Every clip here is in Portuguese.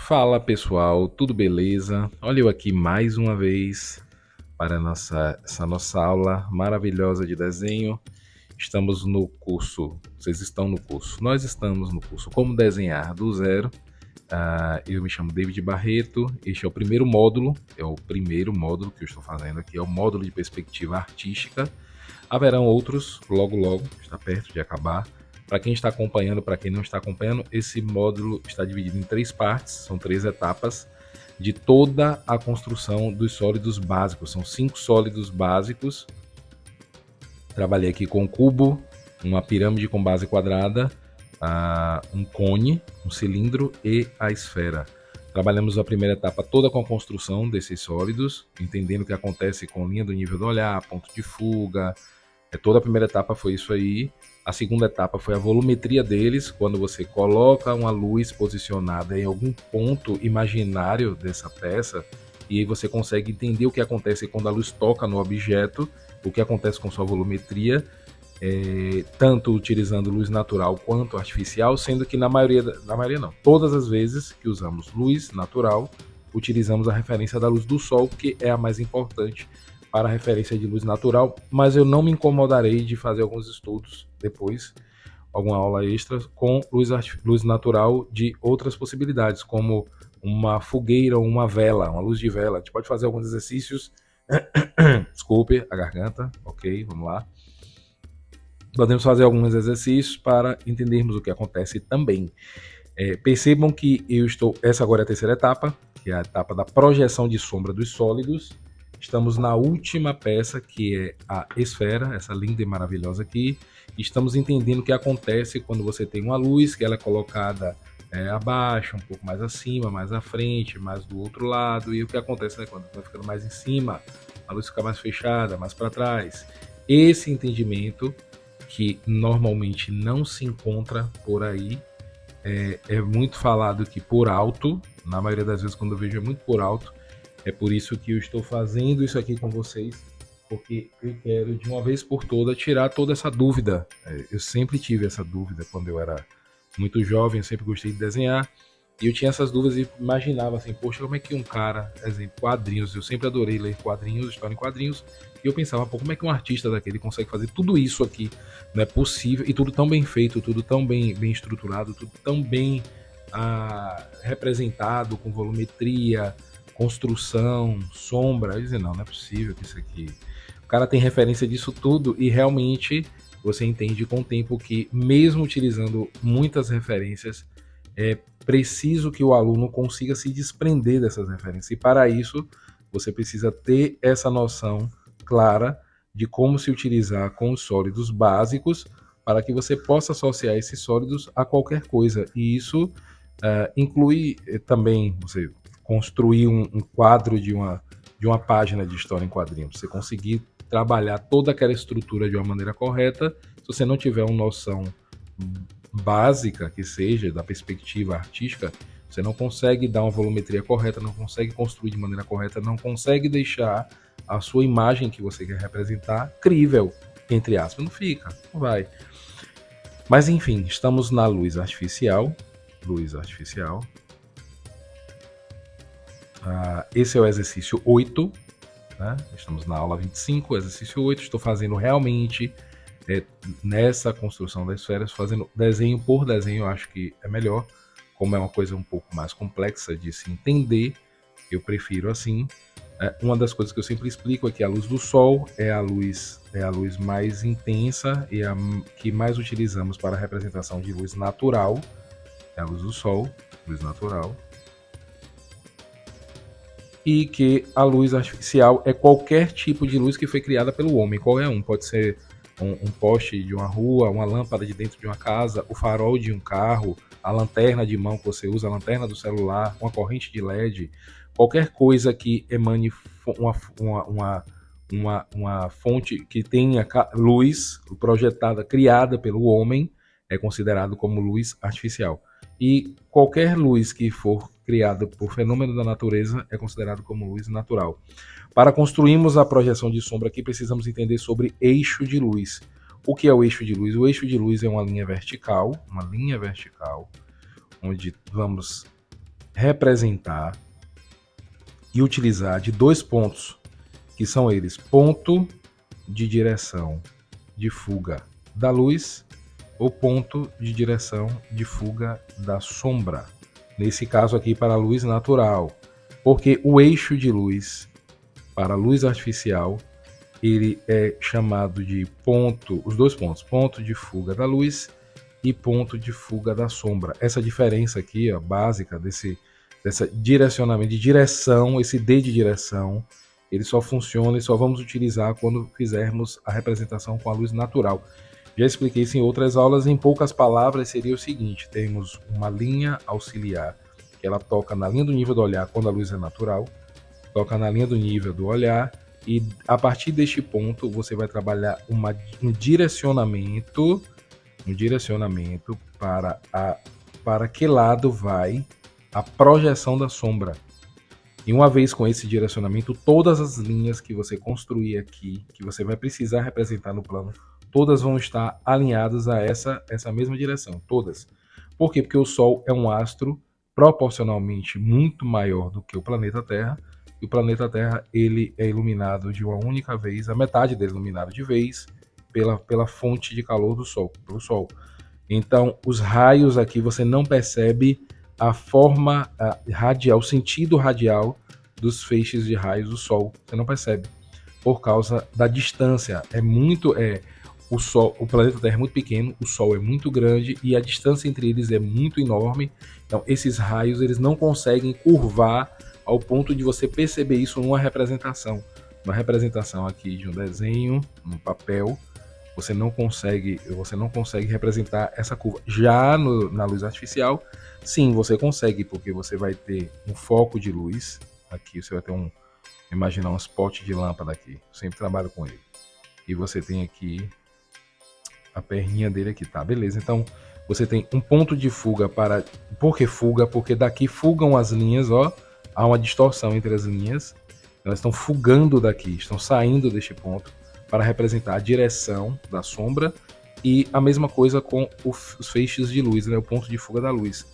Fala pessoal, tudo beleza? Olha eu aqui mais uma vez para essa nossa aula maravilhosa de desenho. Estamos no curso, vocês estão no curso, nós estamos no curso Como Desenhar do Zero. Eu me chamo David Barreto, este é o primeiro módulo, que eu estou fazendo aqui, é o módulo de perspectiva artística. Haverão outros, logo logo, está perto de acabar. Para quem está acompanhando, para quem não está acompanhando, esse módulo está dividido em 3 partes, são 3 etapas de toda a construção dos sólidos básicos. São 5 sólidos básicos. Trabalhei aqui com um cubo, uma pirâmide com base quadrada, um cone, um cilindro e a esfera. Trabalhamos a primeira etapa toda com a construção desses sólidos, entendendo o que acontece com linha do nível do olhar, ponto de fuga. Toda a primeira etapa foi isso aí. A segunda etapa foi a volumetria deles, quando você coloca uma luz posicionada em algum ponto imaginário dessa peça, e aí você consegue entender o que acontece quando a luz toca no objeto, o que acontece com sua volumetria, tanto utilizando luz natural quanto artificial, sendo que na maioria não, todas as vezes que usamos luz natural, utilizamos a referência da luz do sol, que é a mais importante para a referência de luz natural, mas eu não me incomodarei de fazer alguns estudos depois, alguma aula extra, com luz natural de outras possibilidades, como uma fogueira ou uma vela, uma luz de vela. A gente pode fazer alguns exercícios. Desculpe a garganta, ok, vamos lá. Podemos fazer alguns exercícios para entendermos o que acontece também. Percebam que essa agora é a terceira etapa, que é a etapa da projeção de sombra dos sólidos. Estamos na última peça, que é a esfera, essa linda e maravilhosa aqui. Estamos entendendo o que acontece quando você tem uma luz, que ela é colocada abaixo, um pouco mais acima, mais à frente, mais do outro lado. E o que acontece quando vai ficando mais em cima, a luz fica mais fechada, mais para trás. Esse entendimento, que normalmente não se encontra por aí, é muito falado que por alto, na maioria das vezes quando eu vejo é muito por alto. É por isso que eu estou fazendo isso aqui com vocês, porque eu quero de uma vez por toda tirar toda essa dúvida. Eu sempre tive essa dúvida quando eu era muito jovem, eu sempre gostei de desenhar, e eu tinha essas dúvidas e imaginava assim, poxa, como é que um cara, exemplo, quadrinhos, eu sempre adorei ler quadrinhos, história em quadrinhos, e eu pensava, pô, como é que um artista daquele consegue fazer tudo isso aqui? Não é possível, e tudo tão bem feito, tudo tão bem estruturado, tudo tão bem representado, com volumetria, construção, sombra. Eu dizia, não é possível que isso aqui... O cara tem referência disso tudo e realmente você entende com o tempo que, mesmo utilizando muitas referências, é preciso que o aluno consiga se desprender dessas referências. E para isso, você precisa ter essa noção clara de como se utilizar com os sólidos básicos para que você possa associar esses sólidos a qualquer coisa. E isso inclui também você construir um quadro de uma página de história em quadrinhos. Você conseguir trabalhar toda aquela estrutura de uma maneira correta, se você não tiver uma noção básica que seja da perspectiva artística, você não consegue dar uma volumetria correta, não consegue construir de maneira correta, não consegue deixar a sua imagem que você quer representar crível, entre aspas, não fica, não vai. Mas enfim, estamos na luz artificial. Esse é o exercício 8, né? Estamos na aula 25, exercício 8. Estou fazendo realmente nessa construção das esferas, fazendo desenho por desenho. Eu acho que é melhor, como é uma coisa um pouco mais complexa de se entender, eu prefiro assim. Uma das coisas que eu sempre explico é que a luz do sol é a luz mais intensa e a que mais utilizamos para a representação de luz natural. É a luz do sol, luz natural. E que a luz artificial é qualquer tipo de luz que foi criada pelo homem, qualquer um. Pode ser um poste de uma rua, uma lâmpada de dentro de uma casa, o farol de um carro, a lanterna de mão que você usa, a lanterna do celular, uma corrente de LED, qualquer coisa que emane uma fonte que tenha luz projetada, criada pelo homem, é considerado como luz artificial. E qualquer luz que for criada por fenômeno da natureza é considerado como luz natural. Para construirmos a projeção de sombra aqui, precisamos entender sobre eixo de luz. O que é o eixo de luz? O eixo de luz é uma linha vertical, onde vamos representar e utilizar de 2 pontos, que são eles: ponto de direção de fuga da luz ou ponto de direção de fuga da sombra. Nesse caso aqui, para a luz natural, porque o eixo de luz para a luz artificial, ele é chamado de ponto, os 2 pontos, ponto de fuga da luz e ponto de fuga da sombra. Essa diferença aqui, ó, básica dessa direcionamento de direção, esse D de direção, ele só funciona e só vamos utilizar quando fizermos a representação com a luz natural. Já expliquei isso em outras aulas. Em poucas palavras, seria o seguinte: temos uma linha auxiliar, que ela toca na linha do nível do olhar quando a luz é natural, toca na linha do nível do olhar, e a partir deste ponto você vai trabalhar um direcionamento para que lado vai a projeção da sombra. E uma vez com esse direcionamento, todas as linhas que você construir aqui, que você vai precisar representar no plano, todas vão estar alinhadas a essa mesma direção, todas. Por quê? Porque o Sol é um astro proporcionalmente muito maior do que o planeta Terra, e o planeta Terra ele é iluminado de uma única vez, a metade dele é iluminado de vez, pela fonte de calor do Sol, pelo Sol. Então, os raios aqui você não percebe a forma radial, o sentido radial dos feixes de raios do Sol. Você não percebe, por causa da distância. O Sol, o planeta Terra é muito pequeno, o Sol é muito grande e a distância entre eles é muito enorme. Então, esses raios eles não conseguem curvar ao ponto de você perceber isso numa representação. Uma representação aqui de um desenho, no papel, você não consegue representar essa curva. Já na luz artificial, sim, você consegue, porque você vai ter um foco de luz. Aqui você vai ter imaginar um spot de lâmpada aqui. Eu sempre trabalho com ele. E você tem aqui a perninha dele aqui, tá? Beleza, então você tem um ponto de fuga para... Por que fuga? Porque daqui fugam as linhas, ó. Há uma distorção entre as linhas. Elas estão fugando daqui, estão saindo deste ponto para representar a direção da sombra, e a mesma coisa com os feixes de luz, né? O ponto de fuga da luz.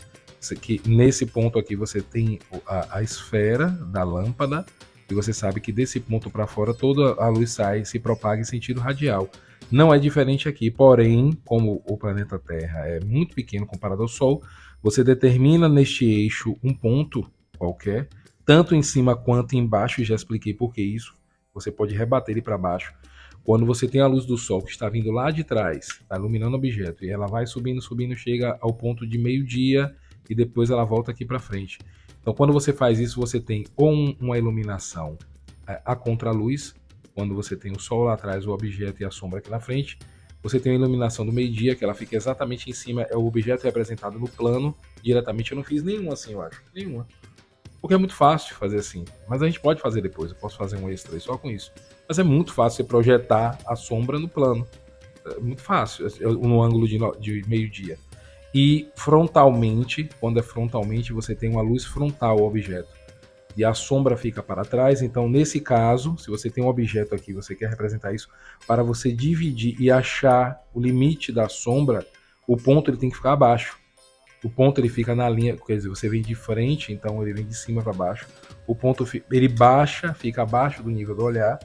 Nesse ponto aqui você tem a esfera da lâmpada, e você sabe que desse ponto para fora toda a luz sai, se propaga em sentido radial. Não é diferente aqui, porém, como o planeta Terra é muito pequeno comparado ao Sol, você determina neste eixo um ponto qualquer, tanto em cima quanto embaixo, e já expliquei por que isso. Você pode rebater ele para baixo. Quando você tem a luz do Sol que está vindo lá de trás, está iluminando o objeto, e ela vai subindo, chega ao ponto de meio-dia, e depois ela volta aqui para frente. Então, quando você faz isso, você tem ou uma iluminação a contraluz, quando você tem o Sol lá atrás, o objeto e a sombra aqui na frente. Você tem a iluminação do meio-dia, que ela fica exatamente em cima, é o objeto representado no plano, diretamente. Eu não fiz nenhuma assim, eu acho. Nenhuma. Porque é muito fácil fazer assim. Mas a gente pode fazer depois, eu posso fazer um extra aí só com isso. Mas é muito fácil você projetar a sombra no plano. É muito fácil, no ângulo de meio-dia. E frontalmente, quando é frontalmente, você tem uma luz frontal ao objeto. E a sombra fica para trás. Então, nesse caso, se você tem um objeto aqui, você quer representar isso, para você dividir e achar o limite da sombra, o ponto ele tem que ficar abaixo. O ponto ele fica na linha, quer dizer, você vem de frente, então ele vem de cima para baixo. O ponto ele baixa, fica abaixo do nível do olhar,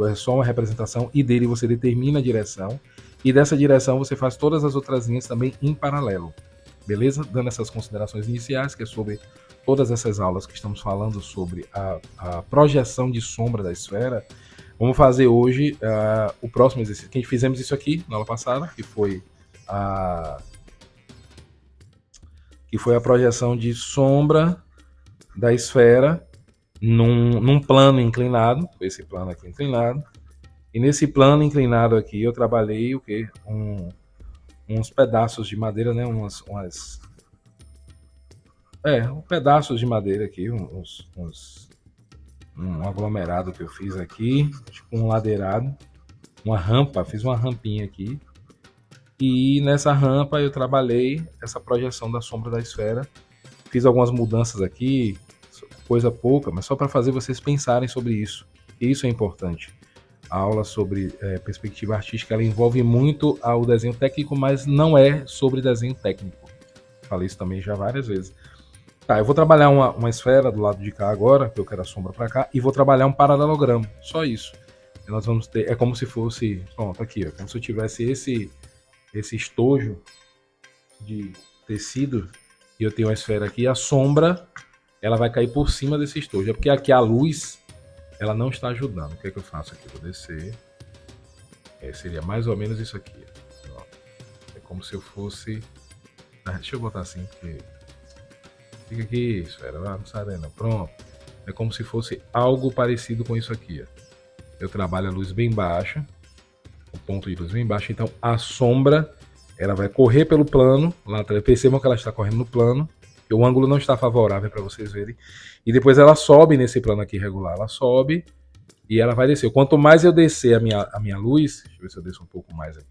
é só uma representação, e dele você determina a direção. E dessa direção você faz todas as outras linhas também em paralelo. Beleza? Dando essas considerações iniciais, que é sobre todas essas aulas que estamos falando sobre a projeção de sombra da esfera. Vamos fazer hoje o próximo exercício. Que fizemos isso aqui na aula passada, que foi a projeção de sombra da esfera num plano inclinado. Foi esse plano aqui inclinado. E nesse plano inclinado aqui eu trabalhei o quê? Uns pedaços de madeira, né? Pedaços de madeira aqui, um aglomerado que eu fiz aqui, tipo um ladeirado, uma rampa, fiz uma rampinha aqui. E nessa rampa eu trabalhei essa projeção da sombra da esfera. Fiz algumas mudanças aqui, coisa pouca, mas só para fazer vocês pensarem sobre isso. E isso é importante. A aula sobre perspectiva artística, ela envolve muito o desenho técnico, mas não é sobre desenho técnico. Falei isso também já várias vezes. Tá, eu vou trabalhar uma esfera do lado de cá agora, que eu quero a sombra para cá, e vou trabalhar um paralelogramo, só isso. E nós vamos ter, é como se fosse, pronto, aqui, ó, como se eu tivesse esse estojo de tecido, e eu tenho uma esfera aqui, a sombra, ela vai cair por cima desse estojo, é porque aqui a luz, ela não está ajudando. O que é que eu faço aqui? Vou descer, seria mais ou menos isso aqui, ó. É como se eu fosse, deixa eu botar assim, porque fica aqui, esfera, não sai daí não, pronto. É como se fosse algo parecido com isso aqui, ó. Eu trabalho a luz bem baixa, o ponto de luz bem baixo, então a sombra ela vai correr pelo plano, lá percebam que ela está correndo no plano, que o ângulo não está favorável para vocês verem, e depois ela sobe nesse plano aqui regular, ela sobe e ela vai descer. Quanto mais eu descer a minha luz, deixa eu ver se eu desço um pouco mais aqui,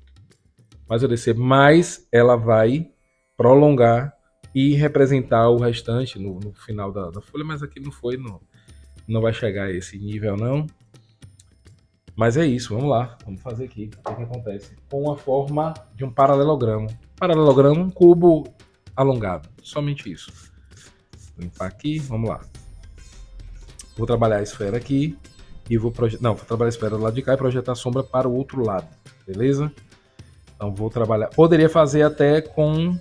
mais eu descer, mais ela vai prolongar e representar o restante no final da folha, mas aqui não foi, não vai chegar a esse nível não. Mas é isso, vamos lá, vamos fazer aqui o que acontece com a forma de um paralelogramo. Paralelogramo, um cubo alongado, somente isso. Vou limpar aqui, vamos lá. Vou trabalhar a esfera aqui e vou projetar, não, vou trabalhar a esfera do lado de cá e projetar a sombra para o outro lado, beleza? Então vou trabalhar, poderia fazer até com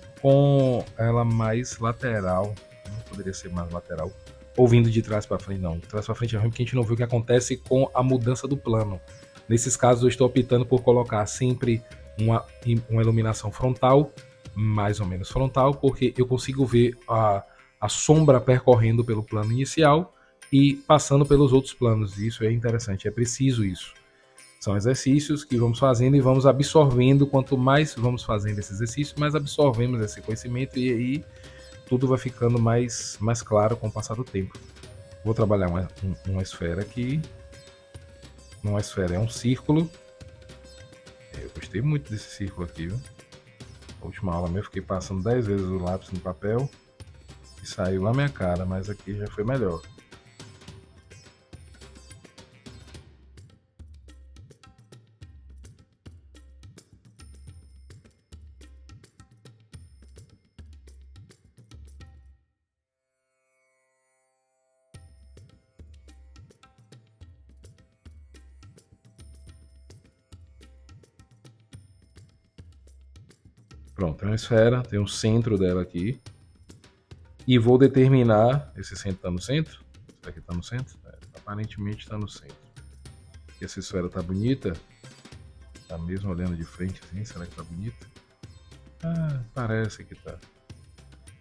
ela mais lateral, não poderia ser mais lateral, ou vindo de trás para frente, não. De trás para frente é ruim porque a gente não vê o que acontece com a mudança do plano. Nesses casos eu estou optando por colocar sempre uma iluminação frontal, mais ou menos frontal, porque eu consigo ver a sombra percorrendo pelo plano inicial e passando pelos outros planos. Isso é interessante, é preciso isso. São exercícios que vamos fazendo e vamos absorvendo. Quanto mais vamos fazendo esse exercício, mais absorvemos esse conhecimento e aí tudo vai ficando mais claro com o passar do tempo. Vou trabalhar uma esfera aqui. Uma esfera é um círculo. Eu gostei muito desse círculo aqui, viu? Na última aula eu fiquei passando 10 vezes o lápis no papel e saiu na minha cara, mas aqui já foi melhor. Pronto, tem uma esfera, tem um centro dela aqui. E vou determinar, esse centro está no centro? Isso aqui está no centro? Aparentemente está no centro. E essa esfera está bonita? Tá mesmo olhando de frente assim, será que tá bonita? Ah, parece que tá.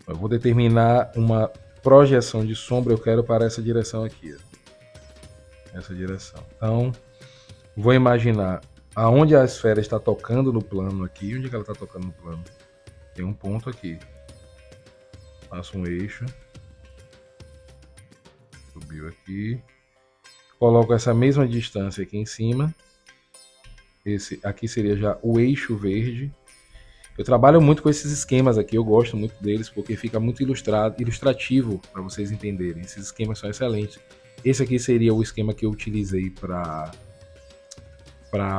Eu vou determinar uma projeção de sombra, eu quero para essa direção aqui. Ó. Essa direção. Então, vou imaginar aonde a esfera está tocando no plano aqui. Onde é que ela está tocando no plano? Tem um ponto aqui. Faço um eixo. Subiu aqui. Coloco essa mesma distância aqui em cima. Esse aqui seria já o eixo verde. Eu trabalho muito com esses esquemas aqui, eu gosto muito deles porque fica muito ilustrativo para vocês entenderem. Esses esquemas são excelentes. Esse aqui seria o esquema que eu utilizei para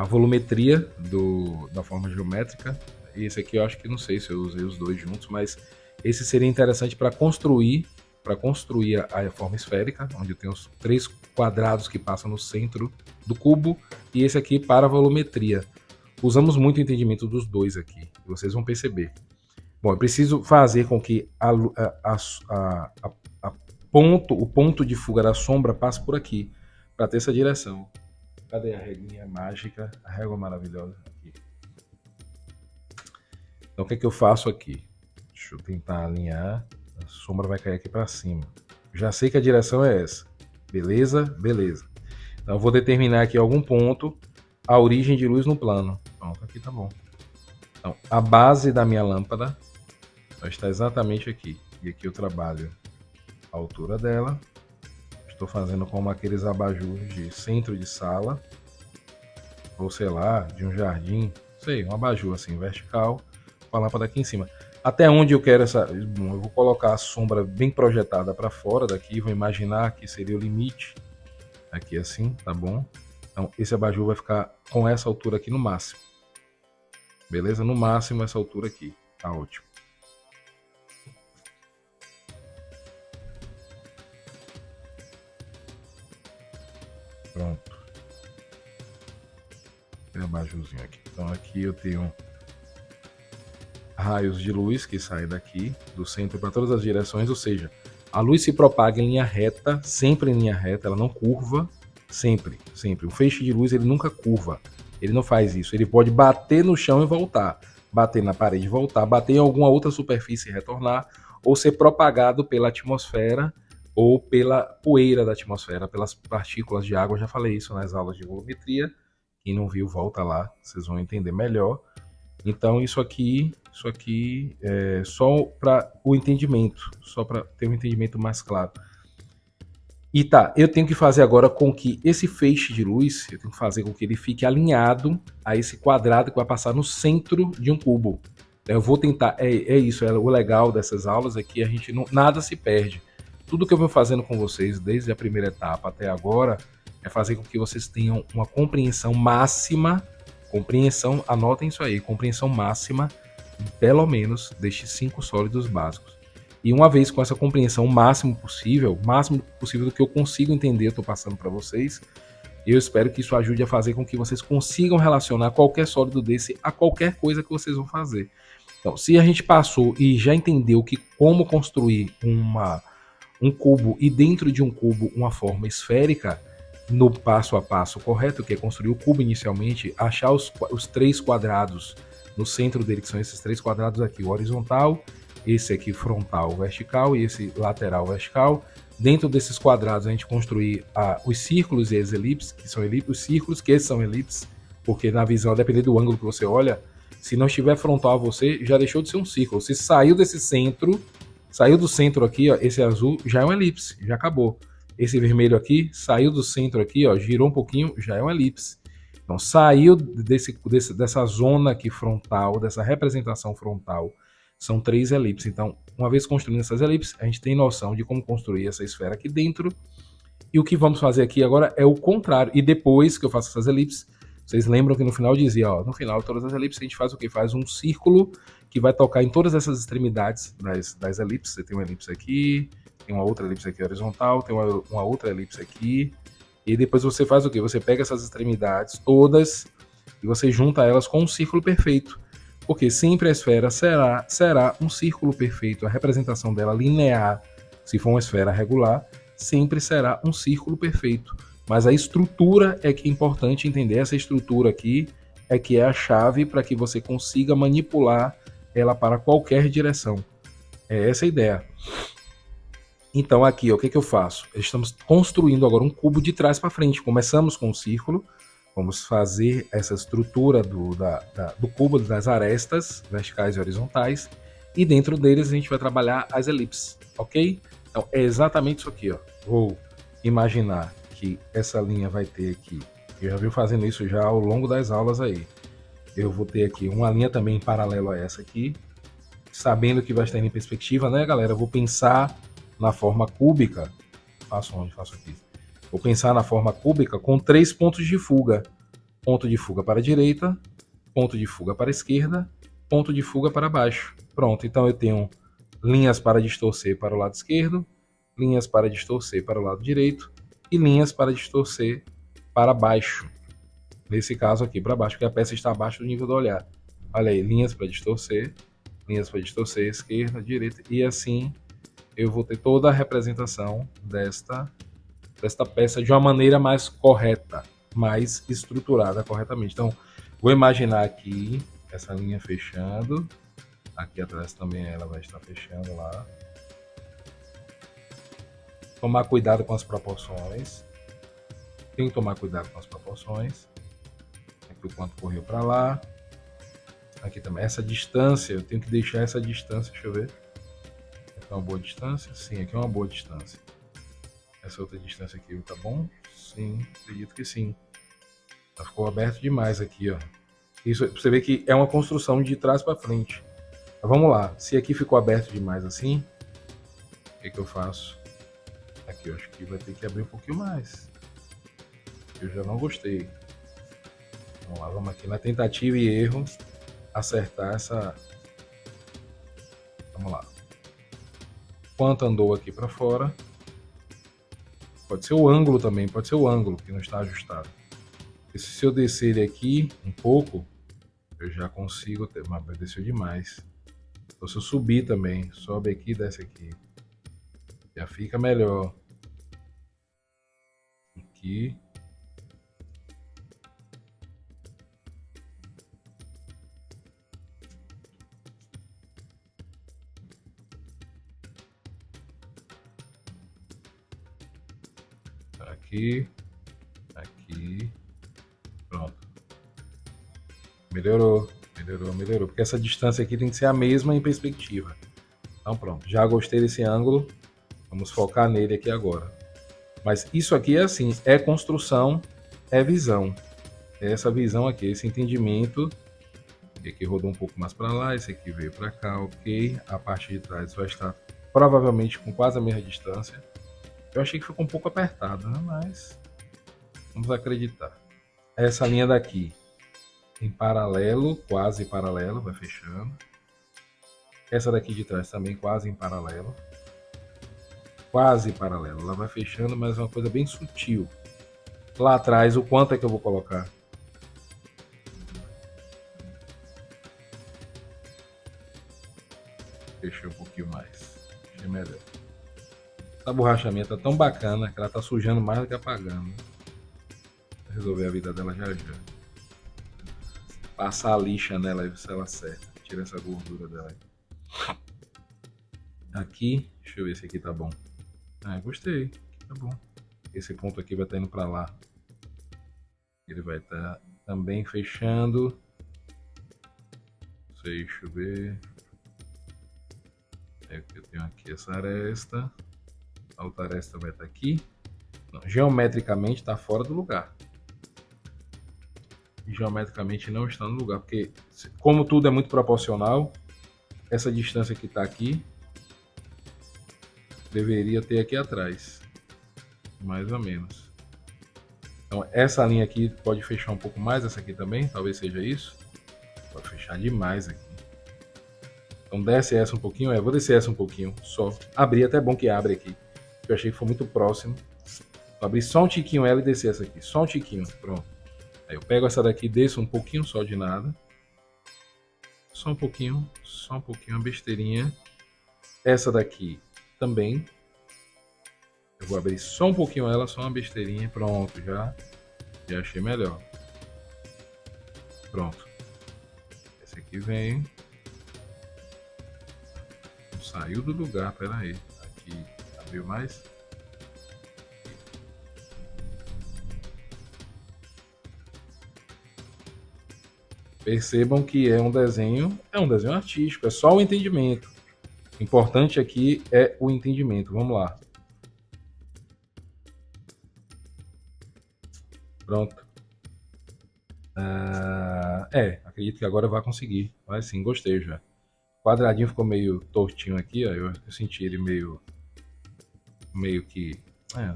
volumetria da forma geométrica. Esse aqui eu acho que não sei se eu usei os dois juntos, mas esse seria interessante para construir a forma esférica, onde eu tenho os 3 quadrados que passam no centro do cubo, e esse aqui para a volumetria. Usamos muito o entendimento dos dois aqui, vocês vão perceber. Bom, eu preciso fazer com que o ponto de fuga da sombra passe por aqui, para ter essa direção. Cadê a reguinha mágica? A régua maravilhosa aqui. Então o que é que eu faço aqui? Deixa eu tentar alinhar. A sombra vai cair aqui para cima. Já sei que a direção é essa. Beleza? Beleza. Então eu vou determinar aqui algum ponto a origem de luz no plano. Pronto, aqui tá bom. Então, a base da minha lâmpada está exatamente aqui. E aqui eu trabalho a altura dela. Estou fazendo como aqueles abajures de centro de sala. Ou sei lá, de um jardim. Sei, um abajur assim, vertical. Com a lâmpada aqui em cima. Até onde eu quero essa... Bom, eu vou colocar a sombra bem projetada para fora daqui. Vou imaginar que seria o limite. Aqui assim, tá bom? Então, esse abajur vai ficar com essa altura aqui no máximo. Beleza? No máximo essa altura aqui. Tá ótimo. Pronto. Tem um abajuzinho aqui. Então aqui eu tenho raios de luz que saem daqui, do centro para todas as direções, ou seja, a luz se propaga em linha reta, sempre em linha reta, ela não curva, sempre, sempre. O feixe de luz ele nunca curva, ele não faz isso. Ele pode bater no chão e voltar, bater na parede e voltar, bater em alguma outra superfície e retornar, ou ser propagado pela atmosfera ou pela poeira da atmosfera, pelas partículas de água. Eu já falei isso nas aulas de volumetria. Quem não viu, volta lá, vocês vão entender melhor. Então isso aqui é só para o entendimento, só para ter um entendimento mais claro. E tá, eu tenho que fazer agora com que esse feixe de luz, eu tenho que fazer com que ele fique alinhado a esse quadrado que vai passar no centro de um cubo. Eu vou tentar, é isso, o legal dessas aulas é que a gente não, nada se perde. Tudo que eu vou fazendo com vocês, desde a primeira etapa até agora, é fazer com que vocês tenham uma compreensão máxima, anotem isso aí, compreensão máxima, pelo menos, destes 5 sólidos básicos. E uma vez com essa compreensão máximo possível do que eu consigo entender, eu estou passando para vocês, eu espero que isso ajude a fazer com que vocês consigam relacionar qualquer sólido desse a qualquer coisa que vocês vão fazer. Então, se a gente passou e já entendeu que como construir um cubo e dentro de um cubo uma forma esférica, no passo a passo correto, que é construir o cubo inicialmente, achar os 3 quadrados no centro dele, que são esses 3 quadrados aqui, o horizontal, esse aqui frontal vertical e esse lateral vertical. Dentro desses quadrados a gente construir os círculos e as elipses, que são elipses, os círculos que esses são elipses, porque na visão, dependendo do ângulo que você olha, se não estiver frontal a você, já deixou de ser um círculo. Se saiu desse centro, saiu do centro aqui, ó, esse azul já é uma elipse, já acabou. Esse vermelho aqui saiu do centro aqui, ó, girou um pouquinho, já é uma elipse. Então saiu dessa zona aqui frontal, dessa representação frontal, são 3 elipses. Então, uma vez construindo essas elipses, a gente tem noção de como construir essa esfera aqui dentro. E o que vamos fazer aqui agora é o contrário. E depois que eu faço essas elipses, vocês lembram que no final dizia, ó, no final de todas as elipses a gente faz o quê? Faz um círculo que vai tocar em todas essas extremidades das elipses. Você tem uma elipse aqui, tem uma outra elipse aqui horizontal, tem uma outra elipse aqui. E depois você faz o quê? Você pega essas extremidades todas e você junta elas com um círculo perfeito. Porque sempre a esfera será um círculo perfeito. A representação dela linear, se for uma esfera regular, sempre será um círculo perfeito. Mas a estrutura é que é importante entender. Essa estrutura aqui é que é a chave para que você consiga manipular ela para qualquer direção. É essa a ideia. Então aqui, ó, o que eu faço? Estamos construindo agora um cubo de trás para frente. Começamos com um círculo. Vamos fazer essa estrutura do cubo das arestas verticais e horizontais. E dentro deles a gente vai trabalhar as elipses, ok? Então é exatamente isso aqui, ó. Vou imaginar que essa linha vai ter aqui. Eu já vi fazendo isso já ao longo das aulas aí. Eu vou ter aqui uma linha também paralelo a essa aqui. Sabendo que vai estar em perspectiva, né, galera? Eu vou pensar na forma cúbica. Faço onde? Faço aqui. Vou pensar na forma cúbica com 3 pontos de fuga. Ponto de fuga para a direita, ponto de fuga para a esquerda, ponto de fuga para baixo. Pronto, então eu tenho linhas para distorcer para o lado esquerdo, linhas para distorcer para o lado direito e linhas para distorcer para baixo. Nesse caso aqui, para baixo, porque a peça está abaixo do nível do olhar. Olha aí, linhas para distorcer, esquerda, direita, e assim eu vou ter toda a representação desta peça de uma maneira mais correta, mais estruturada corretamente. Então, vou imaginar aqui essa linha fechando, aqui atrás também ela vai estar fechando lá. Tomar cuidado com as proporções. Tem que tomar cuidado com as proporções. Aqui o quanto correu para lá. Aqui também, essa distância, eu tenho que deixar essa distância, deixa eu ver. Aqui é uma boa distância? Sim, aqui é uma boa distância. Essa outra distância aqui tá bom? Sim, acredito que sim. Já ficou aberto demais aqui, ó. Isso, você vê que é uma construção de trás para frente. Mas vamos lá, se aqui ficou aberto demais assim, o que eu faço? Aqui eu acho que vai ter que abrir um pouquinho mais. Eu já não gostei. Vamos lá, vamos aqui na tentativa e erro acertar essa. Vamos lá. Quanto andou aqui para fora? Pode ser o ângulo também, pode ser o ângulo que não está ajustado. E se eu descer ele aqui um pouco, eu já consigo ter, mas desceu demais. Então se eu subir também, sobe aqui e desce aqui, já fica melhor. Aqui. Aqui. Aqui. Pronto. Melhorou. Melhorou, melhorou. Porque essa distância aqui tem que ser a mesma em perspectiva. Então pronto. Já gostei desse ângulo. Vamos focar nele aqui agora. Mas isso aqui é assim, é construção, é visão. É essa visão aqui, esse entendimento. Esse aqui rodou um pouco mais para lá, esse aqui veio para cá, ok. A parte de trás vai estar provavelmente com quase a mesma distância. Eu achei que ficou um pouco apertado, né? Mas vamos acreditar. Essa linha daqui em paralelo, quase paralelo, vai fechando. Essa daqui de trás também quase em paralelo. Quase paralelo, ela vai fechando, mas é uma coisa bem sutil. Lá atrás, o quanto é que eu vou colocar? Fechei um pouquinho mais. Fechei melhor. Essa borrachamento tá tão bacana que ela tá sujando mais do que apagando. Vou resolver a vida dela já já. Passar a lixa nela e ver se ela acerta. Tira essa gordura dela. Aqui, deixa eu ver se aqui tá bom. Ah, gostei. Aqui tá bom. Esse ponto aqui vai estar indo para lá. Ele vai estar também fechando. Deixa eu ver. Eu tenho aqui essa aresta. A outra aresta vai estar aqui. Não, geometricamente está fora do lugar. Geometricamente não está no lugar, porque como tudo é muito proporcional, essa distância que está aqui deveria ter aqui atrás, mais ou menos. Então essa linha aqui pode fechar um pouco mais, essa aqui também, talvez seja isso. Vai fechar demais aqui. Então desce essa um pouquinho, vou descer essa um pouquinho, só. Abrir até é bom que abre aqui, eu achei que foi muito próximo. Vou abrir só um tiquinho ela e descer essa aqui, só um tiquinho, pronto. Aí eu pego essa daqui, desço um pouquinho só de nada. Só um pouquinho, uma besteirinha. Essa daqui também. Eu vou abrir só um pouquinho ela, só uma besteirinha. Pronto, já achei melhor. Pronto. Esse aqui vem. Saiu do lugar, pera aí. Aqui abriu mais. Percebam que é um desenho artístico, é só o entendimento. O importante aqui é o entendimento. Vamos lá. Pronto. Acredito que agora vai conseguir. Vai sim, gostei já. O quadradinho ficou meio tortinho aqui, ó. Eu senti ele meio que...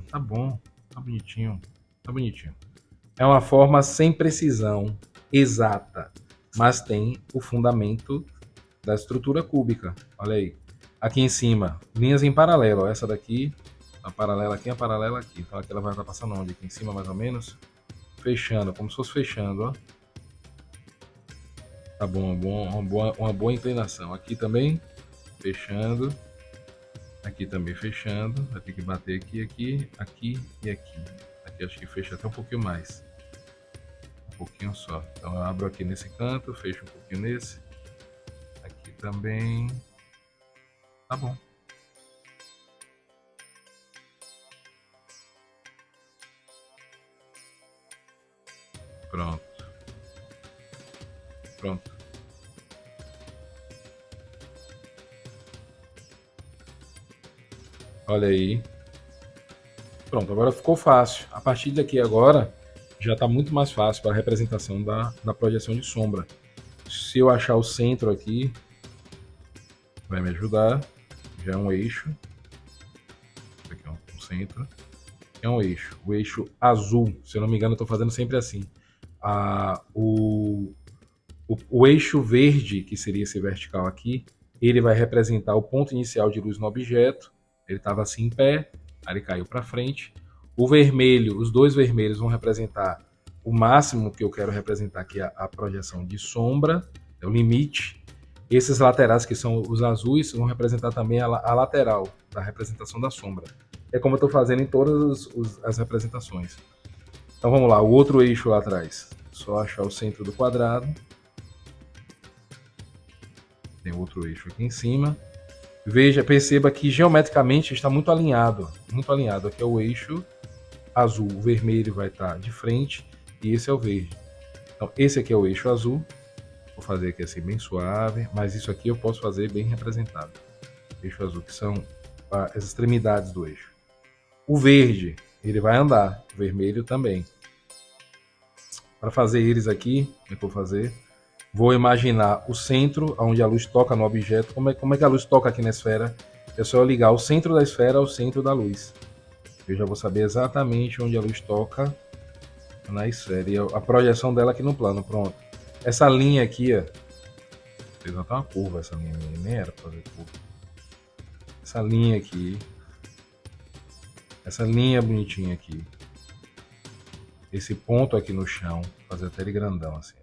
tá bom, tá bonitinho, tá bonitinho. É uma forma sem precisão exata, mas tem o fundamento da estrutura cúbica. Olha aí. Aqui em cima, linhas em paralelo. Ó. Essa daqui, a paralela aqui, a paralela aqui. Então aqui ela vai estar passando onde? Aqui em cima, mais ou menos. Fechando, como se fosse fechando, ó. Tá bom, uma boa inclinação. Aqui também, fechando. Aqui também fechando. Vai ter que bater aqui, aqui, aqui e aqui. Aqui acho que fecha até um pouquinho mais. Um pouquinho só. Então eu abro aqui nesse canto, fecho um pouquinho nesse. Aqui também. Tá bom. Pronto. Pronto. Olha aí. Pronto, agora ficou fácil. A partir daqui agora já está muito mais fácil para a representação da projeção de sombra. Se eu achar o centro aqui, vai me ajudar. Já é um eixo. Aqui é um centro. É um eixo. O eixo azul, se eu não me engano, eu estou fazendo sempre assim. O eixo verde, que seria esse vertical aqui, ele vai representar o ponto inicial de luz no objeto. Ele estava assim em pé, aí ele caiu para frente. O vermelho, os dois vermelhos vão representar o máximo que eu quero representar aqui, a projeção de sombra, é o limite. Esses laterais, que são os azuis, vão representar também a lateral da representação da sombra. É como eu estou fazendo em todas as representações. Então vamos lá, o outro eixo lá atrás. Só achar o centro do quadrado. Tem outro eixo aqui em cima. Veja, perceba que geometricamente está muito alinhado. Muito alinhado. Aqui é o eixo azul. O vermelho vai estar de frente e esse é o verde. Então esse aqui é o eixo azul. Vou fazer aqui assim bem suave, mas isso aqui eu posso fazer bem representado. Eixo azul, que são as extremidades do eixo. O verde, ele vai andar. O vermelho também. Para fazer eles aqui, como é que eu vou fazer? Vou imaginar o centro, onde a luz toca no objeto. Como é que a luz toca aqui na esfera? É só eu ligar o centro da esfera ao centro da luz. Eu já vou saber exatamente onde a luz toca na esfera. E a projeção dela aqui no plano, pronto. Essa linha aqui, ó. Fez até uma curva essa linha, nem era pra fazer curva. Essa linha aqui. Essa linha bonitinha aqui. Esse ponto aqui no chão. Vou fazer até ele grandão assim.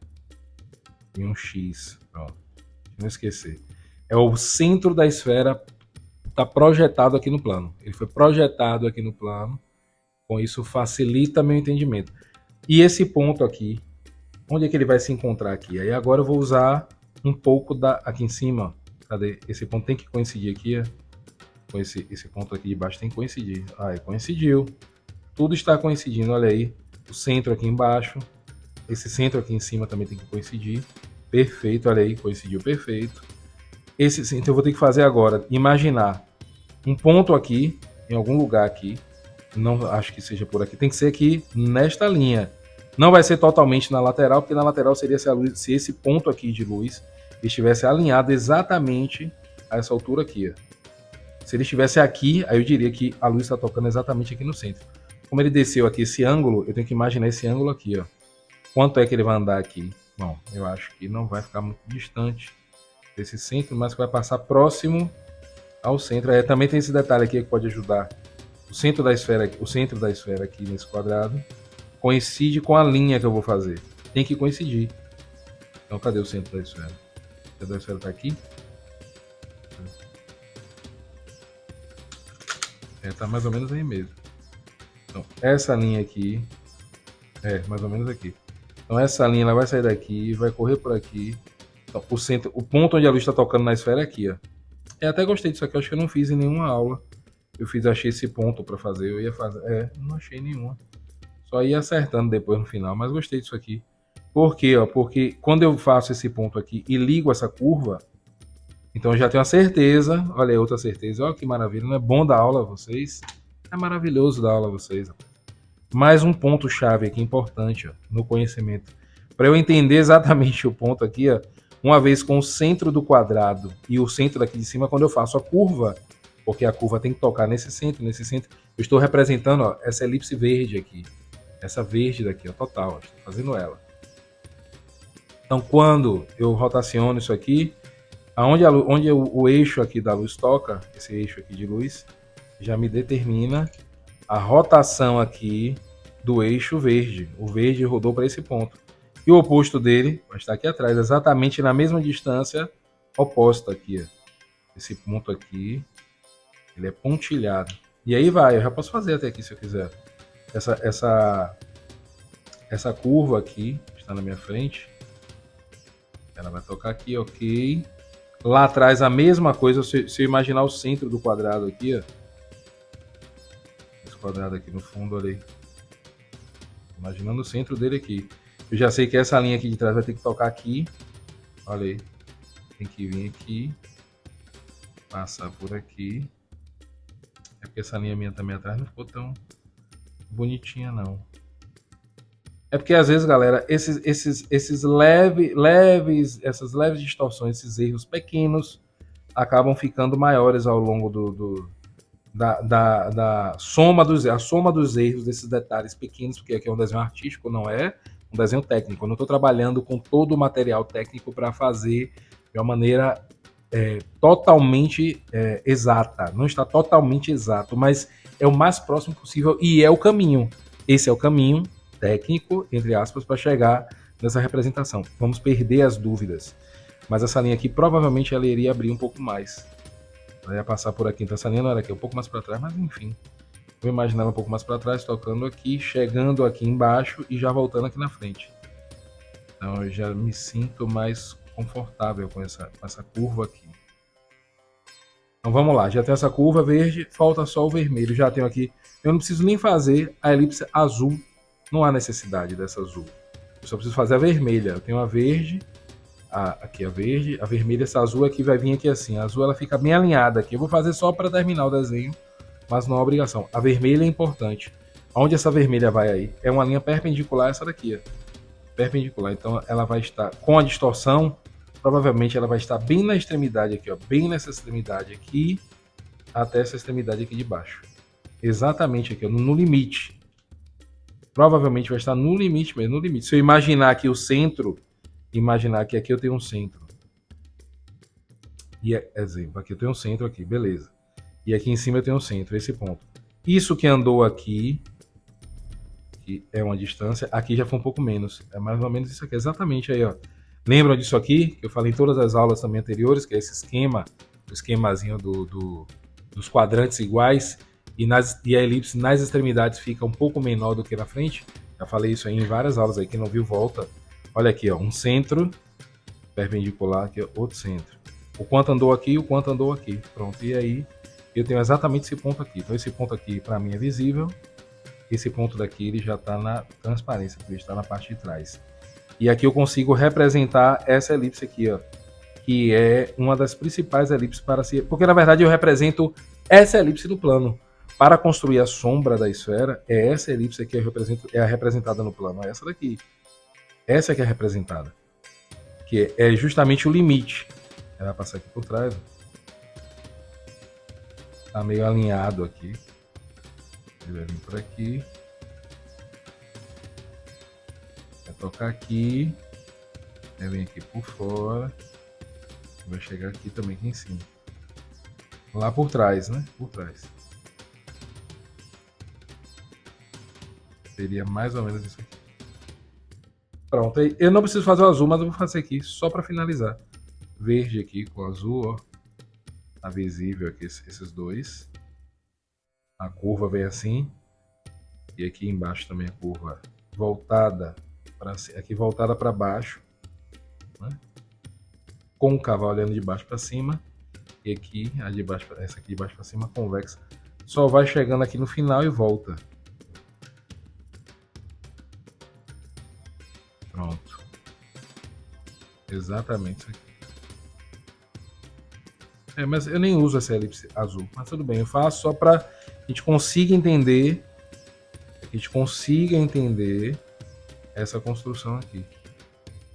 E um X, pronto. Não esquecer. É o centro da esfera, está projetado aqui no plano. Ele foi projetado aqui no plano. Com isso facilita meu entendimento. E esse ponto aqui, onde é que ele vai se encontrar aqui? Aí agora eu vou usar um pouco aqui em cima. Cadê? Esse ponto tem que coincidir aqui, ó. Com esse ponto aqui de baixo tem que coincidir. Ah, coincidiu. Tudo está coincidindo, olha aí. O centro aqui embaixo. Esse centro aqui em cima também tem que coincidir. Perfeito, olha aí, coincidiu perfeito. Esse centro eu vou ter que fazer agora, imaginar um ponto aqui, em algum lugar aqui. Não acho que seja por aqui, tem que ser aqui nesta linha. Não vai ser totalmente na lateral, porque na lateral seria se esse ponto aqui de luz estivesse alinhado exatamente a essa altura aqui. Ó. Se ele estivesse aqui, aí eu diria que a luz está tocando exatamente aqui no centro. Como ele desceu aqui esse ângulo, eu tenho que imaginar esse ângulo aqui, ó. Quanto é que ele vai andar aqui? Bom, eu acho que não vai ficar muito distante desse centro, mas vai passar próximo ao centro. Aí também tem esse detalhe aqui que pode ajudar. O centro da esfera aqui nesse quadrado coincide com a linha que eu vou fazer. Tem que coincidir. Então, cadê o centro da esfera? O centro da esfera está aqui. Tá mais ou menos aí mesmo. Então, essa linha aqui mais ou menos aqui. Então essa linha ela vai sair daqui, vai correr por aqui. Então, o ponto onde a luz está tocando na esfera é aqui, ó. Eu até gostei disso aqui, acho que eu não fiz em nenhuma aula. Achei esse ponto para fazer, eu ia fazer. Não achei nenhuma. Só ia acertando depois no final, mas gostei disso aqui. Por quê? Porque quando eu faço esse ponto aqui e ligo essa curva, então eu já tenho a certeza, olha aí outra certeza, olha que maravilha, não é bom dar aula a vocês? É maravilhoso dar aula a vocês. Mais um ponto chave aqui importante, ó, no conhecimento. Para eu entender exatamente o ponto aqui, ó, uma vez com o centro do quadrado e o centro daqui de cima, quando eu faço a curva, porque a curva tem que tocar nesse centro, eu estou representando, ó, essa elipse verde aqui. Essa verde daqui, ó, total, ó, estou fazendo ela. Então, quando eu rotaciono isso aqui, onde o eixo aqui da luz toca, esse eixo aqui de luz, já me determina a rotação aqui do eixo verde. O verde rodou para esse ponto. E o oposto dele vai estar aqui atrás, exatamente na mesma distância oposta aqui. Ó. Esse ponto aqui, ele é pontilhado. E aí vai, eu já posso fazer até aqui se eu quiser. Essa curva aqui está na minha frente. Ela vai tocar aqui, ok. Lá atrás a mesma coisa, se eu imaginar o centro do quadrado aqui, ó. Esse quadrado aqui no fundo, olha aí. Imaginando o centro dele aqui. Eu já sei que essa linha aqui de trás vai ter que tocar aqui. Olha aí. Tem que vir aqui. Passar por aqui. É porque essa linha minha também atrás não ficou tão bonitinha, não. É porque às vezes, galera, essas leves distorções, esses erros pequenos, acabam ficando maiores ao longo da soma dos erros desses detalhes pequenos, porque aqui é um desenho artístico, não é um desenho técnico. Eu não estou trabalhando com todo o material técnico para fazer de uma maneira totalmente exata. Não está totalmente exato, mas é o mais próximo possível e é o caminho. Esse é o caminho técnico, entre aspas, para chegar nessa representação. Vamos perder as dúvidas. Mas essa linha aqui, provavelmente, ela iria abrir um pouco mais. Ela ia passar por aqui. Então essa linha não era aqui, um pouco mais para trás, mas enfim. Vou imaginar ela um pouco mais para trás, tocando aqui, chegando aqui embaixo e já voltando aqui na frente. Então eu já me sinto mais confortável com essa curva aqui. Então vamos lá, já tem essa curva verde, falta só o vermelho. Já tenho aqui, eu não preciso nem fazer a elipse azul, não há necessidade dessa azul. Eu só preciso fazer a vermelha. Eu tenho a verde, aqui a verde, a vermelha, essa azul aqui vai vir aqui assim. A azul ela fica bem alinhada aqui. Eu vou fazer só para terminar o desenho, mas não é obrigação. A vermelha é importante. Onde essa vermelha vai aí? É uma linha perpendicular a essa daqui, ó. Perpendicular. Então ela vai estar com a distorção, provavelmente ela vai estar bem na extremidade aqui, ó, bem nessa extremidade aqui, até essa extremidade aqui de baixo. Exatamente aqui, ó, no limite. Provavelmente vai estar no limite mesmo, no limite. Se eu imaginar aqui o centro, imaginar que aqui eu tenho um centro. E exemplo, aqui eu tenho um centro aqui, beleza. E aqui em cima eu tenho um centro, esse ponto. Isso que andou aqui, que é uma distância, aqui já foi um pouco menos. É mais ou menos isso aqui, exatamente aí, ó. Lembram disso aqui? Que eu falei em todas as aulas também anteriores, que é esse esquema, o esquemazinho dos quadrantes iguais, e a elipse nas extremidades fica um pouco menor do que na frente. Já falei isso aí em várias aulas aí, quem não viu, volta. Olha aqui, ó, um centro perpendicular, aqui, ó, outro centro. O quanto andou aqui, o quanto andou aqui. Pronto, e aí eu tenho exatamente esse ponto aqui. Então esse ponto aqui para mim é visível. Esse ponto daqui ele já está na transparência, porque está na parte de trás. E aqui eu consigo representar essa elipse aqui, ó, que é uma das principais elipses para se... Porque na verdade eu represento essa elipse do plano. Para construir a sombra da esfera, é essa elipse aqui que eu represento, é a representada no plano. É essa daqui. Essa que é representada. Que é justamente o limite. Ela vai passar aqui por trás. Tá meio alinhado aqui. Ele vai vir por aqui. Vai tocar aqui. Vai vir aqui por fora. Vai chegar aqui também, aqui em cima. Lá por trás, né? Por trás. Seria mais ou menos isso aqui. Pronto. Eu não preciso fazer o azul, mas eu vou fazer aqui só para finalizar. Verde aqui com azul, ó. Tá visível aqui esses dois. A curva vem assim. E aqui embaixo também a curva voltada para aqui voltada para baixo, né? Côncava olhando de baixo para cima. E aqui a de baixo, essa aqui de baixo para cima convexa. Só vai chegando aqui no final e volta. Pronto. Exatamente isso aqui. Mas eu nem uso essa elipse azul. Mas tudo bem, eu faço só para a gente consiga entender. A gente consiga entender essa construção aqui.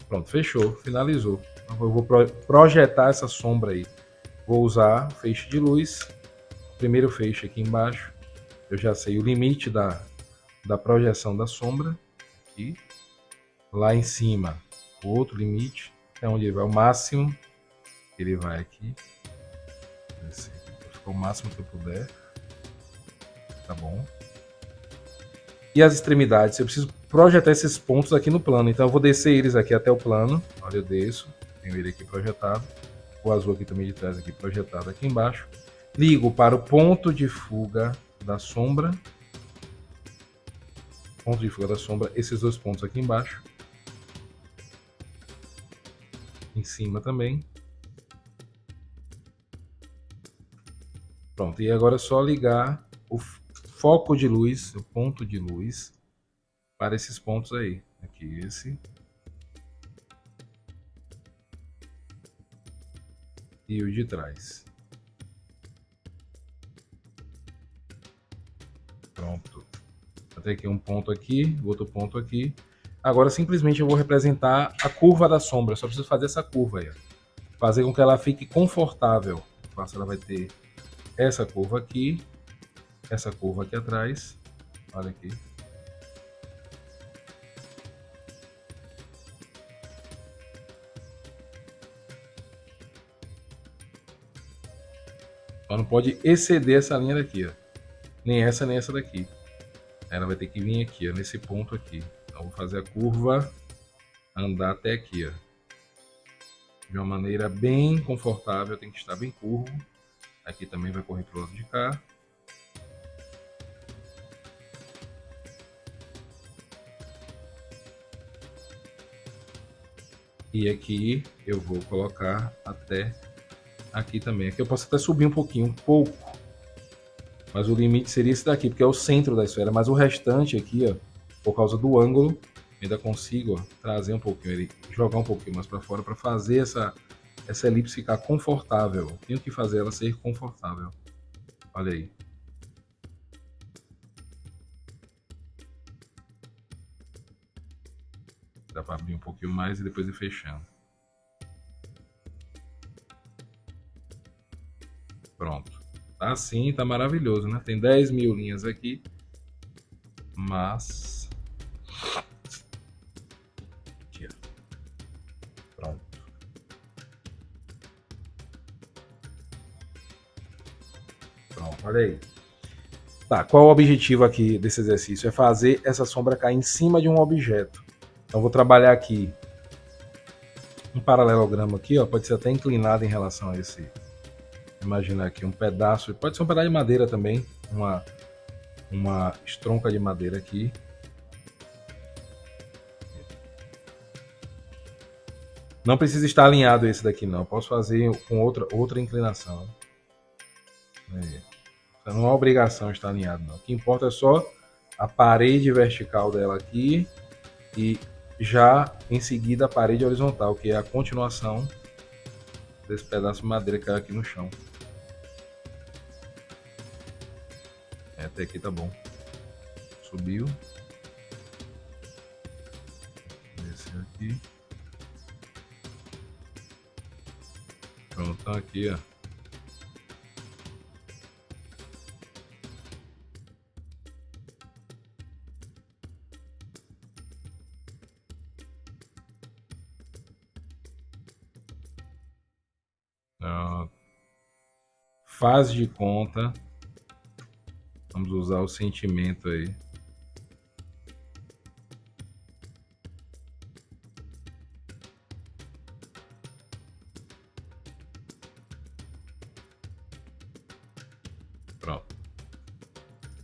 Pronto, fechou, finalizou. Eu vou projetar essa sombra aí. Vou usar feixe de luz. Primeiro feixe aqui embaixo. Eu já sei o limite da projeção da sombra. Aqui. Lá em cima, o outro limite. É onde ele vai o máximo. Ele vai aqui. Vou ficar o máximo que eu puder. Tá bom. E as extremidades, eu preciso projetar esses pontos aqui no plano. Então eu vou descer eles aqui até o plano. Olha, eu desço. Tenho ele aqui projetado. O azul aqui também de trás aqui projetado aqui embaixo. Ligo para o ponto de fuga da sombra. Ponto de fuga da sombra, esses dois pontos aqui embaixo. Em cima também. Pronto, e agora é só ligar o foco de luz, o ponto de luz, para esses pontos aí. Aqui esse. E o de trás. Pronto. Vou ter aqui um ponto aqui, outro ponto aqui. Agora simplesmente eu vou representar a curva da sombra. Eu só preciso fazer essa curva aí. Fazer com que ela fique confortável. Ela vai ter essa curva aqui atrás. Olha aqui. Só não pode exceder essa linha daqui, ó. nem essa daqui. Ela vai ter que vir aqui, ó, nesse ponto aqui. Então, vou fazer a curva andar até aqui, ó. De uma maneira bem confortável, tem que estar bem curvo. Aqui também vai correr pro lado de cá. E aqui eu vou colocar até aqui também. Aqui eu posso até subir um pouquinho, um pouco. Mas o limite seria esse daqui, porque é o centro da esfera. Mas o restante aqui, ó, por causa do ângulo, ainda consigo, ó, trazer um pouquinho ele, jogar um pouquinho mais para fora para fazer essa elipse ficar confortável. Eu tenho que fazer ela ser confortável. Olha aí. Dá para abrir um pouquinho mais e depois ir fechando. Pronto. Tá assim, tá maravilhoso, né? Tem 10 mil linhas aqui. Mas... aqui, ó. Pronto. Pronto, olha aí. Tá, qual o objetivo aqui desse exercício? É fazer essa sombra cair em cima de um objeto. Então, vou trabalhar aqui um paralelogramo aqui, ó, pode ser até inclinado em relação a esse. Imagina aqui um pedaço, pode ser um pedaço de madeira também, uma estronca de madeira aqui. Não precisa estar alinhado esse daqui não, posso fazer com outra inclinação. Não é obrigação estar alinhado não. O que importa é só a parede vertical dela aqui e já em seguida a parede horizontal, que é a continuação desse pedaço de madeira que caiu aqui no chão. Até aqui tá bom. Subiu. Desceu aqui. Pronto, tá aqui, ó. Faz de conta. Vamos usar o sentimento aí. Pronto.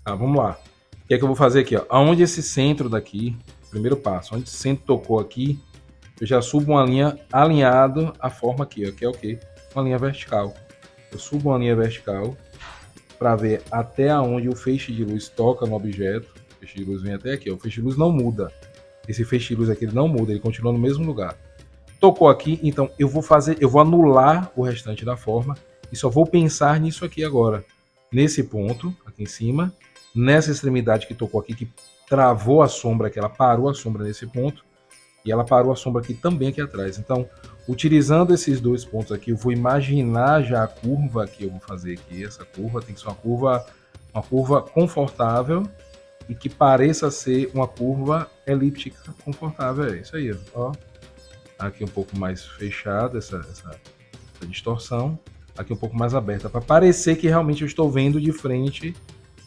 Tá, vamos lá. O que é que eu vou fazer aqui? Ó? Aonde esse centro daqui, primeiro passo, onde o centro tocou aqui, eu já subo uma linha alinhado à forma aqui, ó, que é o quê? Uma linha vertical. Eu subo uma linha vertical para ver até onde o feixe de luz toca no objeto. O feixe de luz vem até aqui, ó. O feixe de luz não muda. Esse feixe de luz aqui ele não muda, ele continua no mesmo lugar. Tocou aqui, então eu vou anular o restante da forma e só vou pensar nisso aqui agora. Nesse ponto, aqui em cima, nessa extremidade que tocou aqui, que travou a sombra aqui, ela parou a sombra nesse ponto, e ela parou a sombra aqui também aqui atrás. Então, utilizando esses dois pontos aqui, eu vou imaginar já a curva que eu vou fazer aqui. Essa curva tem que ser uma curva confortável e que pareça ser uma curva elíptica confortável. É isso aí, ó. Aqui um pouco mais fechada essa distorção. Aqui um pouco mais aberta, para parecer que realmente eu estou vendo de frente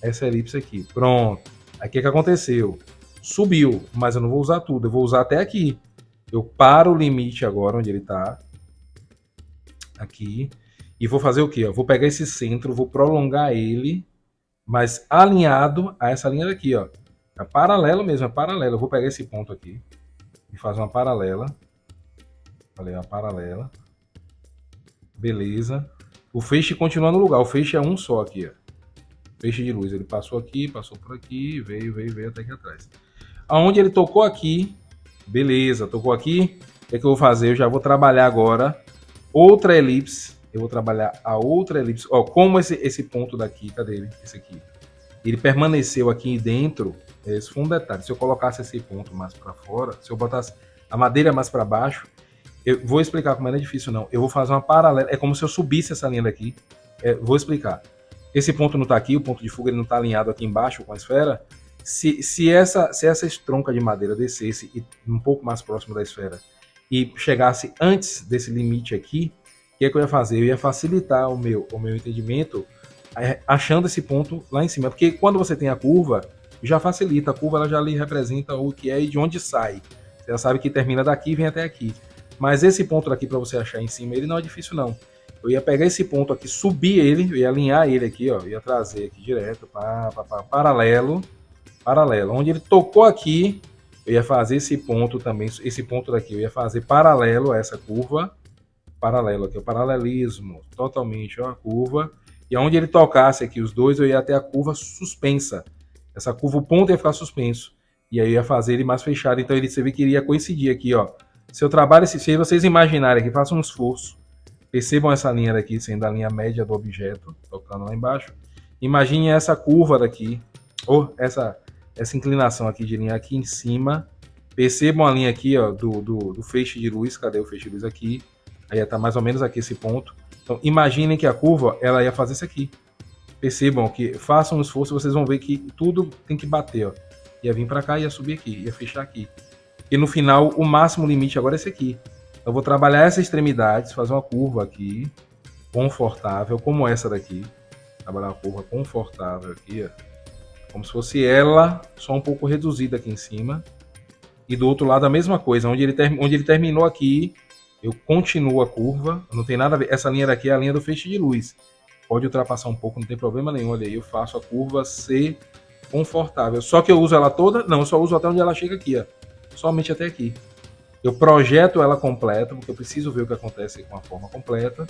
essa elipse aqui. Pronto. Aqui o que aconteceu? Subiu, mas eu não vou usar tudo, eu vou usar até aqui. Eu paro o limite agora, onde ele está. Aqui. E vou fazer o quê? Eu vou pegar esse centro, vou prolongar ele, mas alinhado a essa linha daqui, ó. É paralelo mesmo, é paralelo. Eu vou pegar esse ponto aqui e fazer uma paralela. Falei, uma paralela. Beleza. O feixe continua no lugar, o feixe é um só aqui, ó. Feixe de luz, ele passou aqui, passou por aqui, veio até aqui atrás. Aonde ele tocou aqui, beleza, tocou aqui, o que é que eu vou fazer? Eu já vou trabalhar agora outra elipse, eu vou trabalhar a outra elipse, ó, como esse ponto daqui, cadê ele? Esse aqui. Ele permaneceu aqui dentro, esse foi um detalhe, se eu colocasse esse ponto mais para fora, se eu botasse a madeira mais para baixo, eu vou explicar como não é difícil não, eu vou fazer uma paralela, é como se eu subisse essa linha daqui, vou explicar. Esse ponto não está aqui, o ponto de fuga ele não está alinhado aqui embaixo com a esfera. Se essa estronca de madeira descesse um pouco mais próximo da esfera e chegasse antes desse limite aqui, o que é que eu ia fazer? Eu ia facilitar o meu entendimento achando esse ponto lá em cima. Porque quando você tem a curva, já facilita. A curva ela já lhe representa o que é e de onde sai. Você já sabe que termina daqui e vem até aqui. Mas esse ponto aqui para você achar em cima, ele não é difícil não. Eu ia pegar esse ponto aqui, subir ele, eu ia alinhar ele aqui, ó, ia trazer aqui direto para paralelo, paralelo. Onde ele tocou aqui, eu ia fazer esse ponto também, esse ponto daqui, eu ia fazer paralelo a essa curva, paralelo aqui, o paralelismo, totalmente, ó, a curva. E onde ele tocasse aqui os dois, eu ia ter a curva suspensa. Essa curva, o ponto ia ficar suspenso. E aí eu ia fazer ele mais fechado. Então ele, você vê que iria coincidir aqui, ó. Se eu trabalho, se vocês imaginarem aqui, façam um esforço. Percebam essa linha daqui sendo a linha média do objeto, tocando lá embaixo. Imaginem essa curva daqui, ou essa inclinação aqui de linha aqui em cima. Percebam a linha aqui, ó, do feixe de luz. Cadê o feixe de luz aqui? Aí ia estar mais ou menos aqui esse ponto. Então, imaginem que a curva, ela ia fazer isso aqui. Percebam que, façam um esforço, vocês vão ver que tudo tem que bater, ó. Ia vir para cá, ia subir aqui, ia fechar aqui. E no final, o máximo limite agora é esse aqui. Eu vou trabalhar essa extremidade, fazer uma curva aqui, confortável, como essa daqui. Trabalhar uma curva confortável aqui, ó. Como se fosse ela, só um pouco reduzida aqui em cima. E do outro lado a mesma coisa, onde ele terminou aqui, eu continuo a curva, não tem nada a ver. Essa linha daqui é a linha do feixe de luz. Pode ultrapassar um pouco, não tem problema nenhum. Olha aí, eu faço a curva ser confortável. Só que eu uso ela toda? Não, eu só uso até onde ela chega aqui, ó. Somente até aqui. Eu projeto ela completa, porque eu preciso ver o que acontece com a forma completa,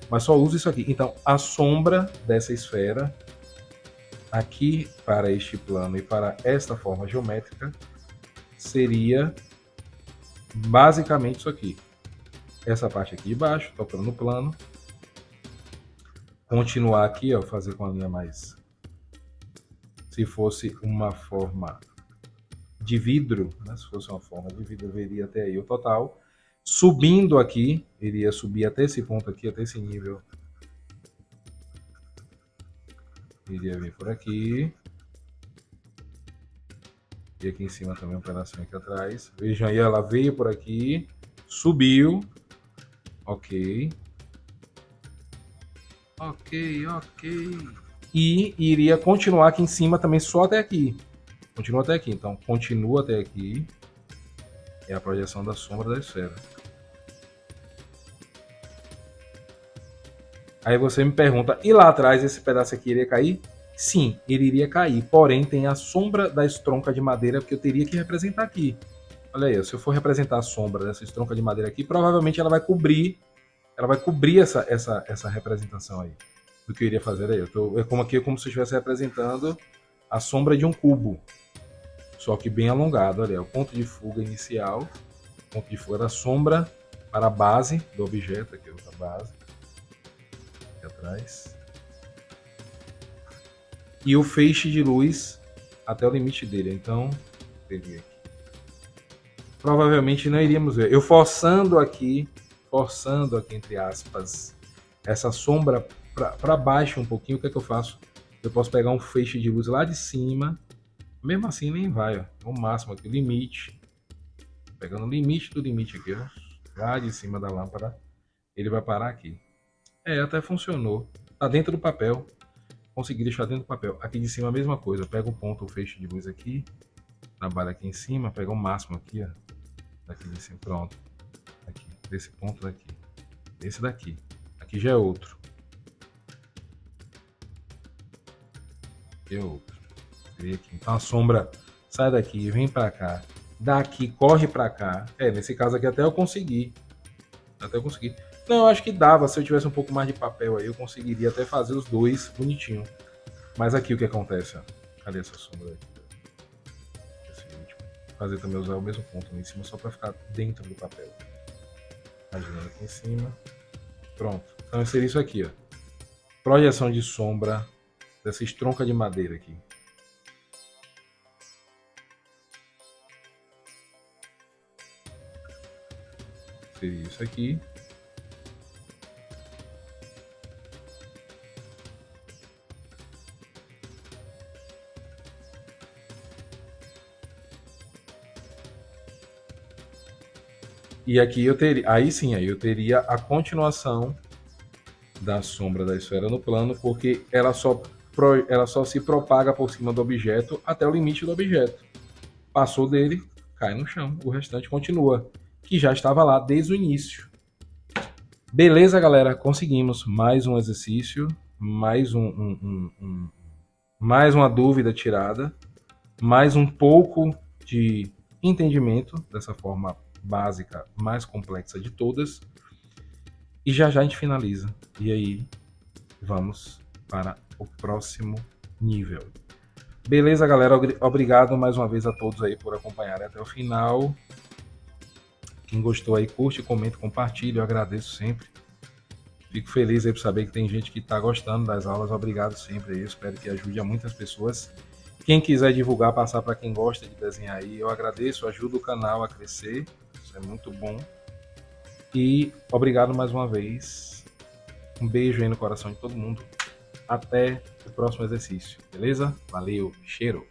mas só uso isso aqui. Então, a sombra dessa esfera, aqui para este plano e para esta forma geométrica, seria basicamente isso aqui. Essa parte aqui de baixo, tocando no plano. Continuar aqui, ó, fazer com a linha mais... Se fosse uma forma de vidro, né? Se fosse uma forma de vidro, eu veria até aí o total. Subindo aqui, iria subir até esse ponto aqui, até esse nível. Iria vir por aqui. E aqui em cima também um pedacinho aqui atrás. Vejam aí, ela veio por aqui, subiu. Ok. Ok. E iria continuar aqui em cima também só até aqui. Continua até aqui, então continua até aqui. É a projeção da sombra da esfera. Aí você me pergunta, e lá atrás esse pedaço aqui iria cair? Sim, ele iria cair, porém tem a sombra da estronca de madeira que eu teria que representar aqui. Olha aí, se eu for representar a sombra dessa estronca de madeira aqui, provavelmente ela vai cobrir essa representação aí do que eu iria fazer aí. É como aqui, como se eu estivesse representando a sombra de um cubo, só que bem alongado. Olha, o ponto de fuga inicial, ponto de fuga da sombra para a base do objeto, aqui outra base, aqui atrás, e o feixe de luz até o limite dele. Então, peguei aqui. Provavelmente não iríamos ver. Eu forçando aqui entre aspas, essa sombra para baixo um pouquinho, o que é que eu faço? Eu posso pegar um feixe de luz lá de cima, mesmo assim nem vai, ó, o máximo aqui, o limite, pegando o limite do limite aqui, ó, lá de cima da lâmpada, ele vai parar aqui. Até funcionou, tá dentro do papel, consegui deixar dentro do papel. Aqui de cima a mesma coisa, eu pego um ponto, o feixe de luz aqui, trabalho aqui em cima, pego o máximo aqui, ó, daqui de cima, pronto, aqui, desse ponto daqui, esse daqui, aqui já é outro. Aqui é outro. Então a sombra sai daqui, vem para cá, daqui corre para cá. Nesse caso aqui até eu consegui. Não, eu acho que dava, se eu tivesse um pouco mais de papel aí, eu conseguiria até fazer os dois bonitinho. Mas aqui o que acontece, ó. Cadê essa sombra aqui? Fazer também usar o mesmo ponto ali em cima, só para ficar dentro do papel. Imaginando aqui em cima. Pronto. Então seria isso aqui, ó. Projeção de sombra dessa estronca de madeira aqui. Seria isso aqui. E aqui eu teria, aí sim, aí eu teria a continuação da sombra da esfera no plano, porque ela só se propaga por cima do objeto até o limite do objeto. Passou dele, cai no chão. O restante continua, que já estava lá desde o início. Beleza, galera? Conseguimos mais um exercício, mais mais uma dúvida tirada, mais um pouco de entendimento dessa forma básica mais complexa de todas. E já já a gente finaliza. E aí vamos para o próximo nível. Beleza, galera? Obrigado mais uma vez a todos aí por acompanharem até o final. Quem gostou aí, curte, comenta, compartilha. Eu agradeço sempre. Fico feliz aí por saber que tem gente que está gostando das aulas. Obrigado sempre aí. Eu espero que ajude a muitas pessoas. Quem quiser divulgar, passar para quem gosta de desenhar aí, eu agradeço. Ajuda o canal a crescer. Isso é muito bom. E obrigado mais uma vez. Um beijo aí no coração de todo mundo. Até o próximo exercício, beleza? Valeu, cheiro!